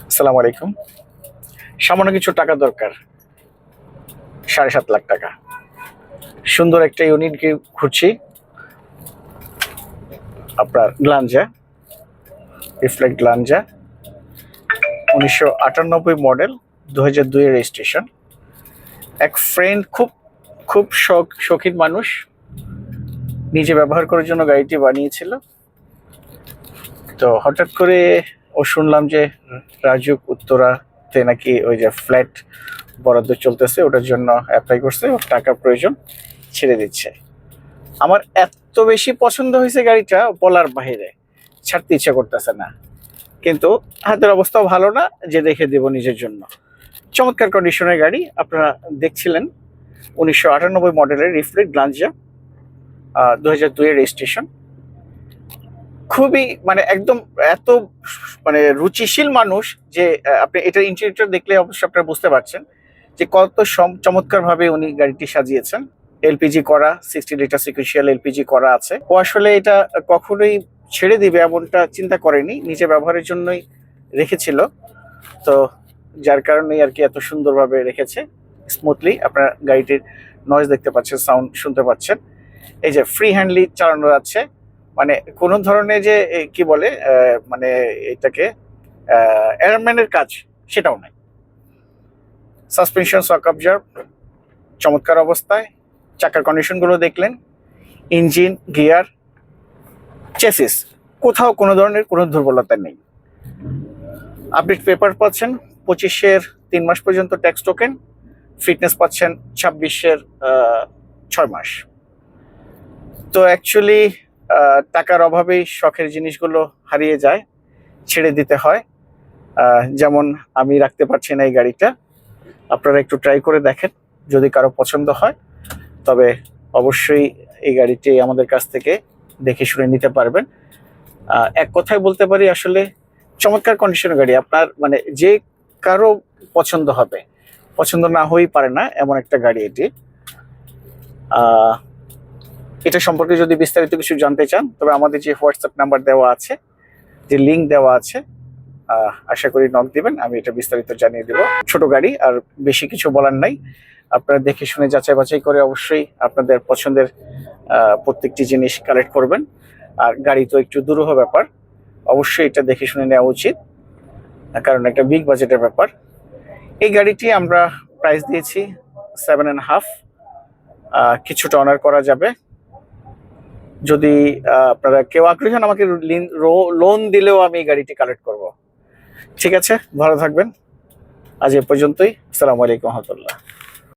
আসসালামু আলাইকুম। সামান্য কিছু টাকা দরকার, 7.5 লাখ টাকা। সুন্দর একটা ইউনিট খুঁজছি, আপনার গ্লাঞ্জা, রিফ্লেক্ট গ্লাঞ্জা, 1998 মডেল, 2002 এর রেজিস্ট্রেশন। এক ফ্রেন্ড খুব খুব শৌখিন মানুষ, নিজে ব্যবহার করার জন্য গাড়িটি বানিয়েছিল। তো হঠাৎ করে শুনলাম যে রাজুক উত্তরাতে নাকি ওই যে ফ্ল্যাট বরাদ্দ চলতেছে, ওটার জন্য অ্যাপ্লাই করছে, ওর টাকা প্রয়োজন, ছেড়ে দিচ্ছে। আমার এত বেশি পছন্দ হয়েছে গাড়িটা, বলার বাইরে, ছাড়তে ইচ্ছা করতেছে না। কিন্তু হাতের অবস্থাও ভালো না যে রেখে দেব নিজের জন্য। চমৎকার কন্ডিশনের গাড়ি আপনারা দেখছিলেন, 1998 মডেলের রিফ্লেক্ট গ্লাঞ্জা, 2002 এর রেজিস্ট্রেশন। খুবই মানে একদম এত মানে রুচিশীল মানুষ যে আপনি এটার ইন্টেরিয়র দেখলে অবশ্যই আপনারা বুঝতে পারছেন যে কত চমৎকার ভাবে উনি গাড়িটি সাজিয়েছেন। এলপিজি করা, 60 লিটার সিকুয়েন্সিয়াল এলপিজি করা আছে। ও আসলে এটা কখনোই ছেড়ে দিবে এমনটা চিন্তা করেনি, নিজে ব্যবহারের জন্যই রেখেছিল। তো যার কারণেই আর কি এত সুন্দরভাবে রেখেছে। স্মুথলি আপনার গাড়িটির নয়েজ দেখতে পাচ্ছেন, সাউন্ড শুনতে পাচ্ছেন। এই যে ফ্রি হ্যান্ডলি চালানো যাচ্ছে, মানে কোনো ধরনের যে কি বলে মানে এটাকে এয়ারম্যানের কাজ সেটাও নাই। সাসপেনশন শক অবজার্ভ চমৎকার অবস্থায়। চাকার কন্ডিশনগুলো দেখলেন, ইঞ্জিন, গিয়ার, চেসিস, কোথাও কোনো ধরনের কোনো দুর্বলতা নেই। আপডেট পেপার পাচ্ছেন 25-এর 3 মাস পর্যন্ত ট্যাক্স টোকেন, ফিটনেস পাচ্ছেন 26-এর 6 মাস। তো অ্যাকচুয়ালি টাকার অভাবেই শখের জিনিসগুলো হারিয়ে যায়, ছেড়ে দিতে হয়। যেমন আমি রাখতে পারছি না এই গাড়িটা। আপনারা একটু ট্রাই করে দেখেন, যদি কারো পছন্দ হয় তবে অবশ্যই এই গাড়িটি আমাদের কাছ থেকে দেখে শুনে নিতে পারবেন। এক কথায় বলতে পারি আসলে চমৎকার কন্ডিশনের গাড়ি, আপনার মানে যে কারো পছন্দ হবে, পছন্দ না হয়েই পারে না এমন একটা গাড়ি এটি। এটা সম্পর্কে যদি বিস্তারিত কিছু জানতে চান তবে আমাদের যে হোয়াটসঅ্যাপ নাম্বার দেওয়া আছে, যে লিঙ্ক দেওয়া আছে, আশা করি নক দিবেন, আমি এটা বিস্তারিত জানিয়ে দেব। ছোট গাড়ি, আর বেশি কিছু বলার নাই। আপনারা দেখে শুনে যাচাই বাছাই করে অবশ্যই আপনাদের পছন্দের প্রত্যেকটি জিনিস কালেক্ট করবেন। আর গাড়ি তো একটু দুরূহ ব্যাপার, অবশ্যই এটা দেখে শুনে নেওয়া উচিত, কারণ একটা বিগ বাজেটের ব্যাপার। এই গাড়িটি আমরা প্রাইস দিয়েছি 7.5, কিছুটা অনার করা যাবে। যদি আপনারা কেউ আগ্রহী হন আমাকে লোন দিলেও আমি এই গাড়িটি কালেক্ট করব। ঠিক আছে, ভালো থাকবেন। আজ এ পর্যন্তই। আসসালামু আলাইকুম রহমতুল্লাহ।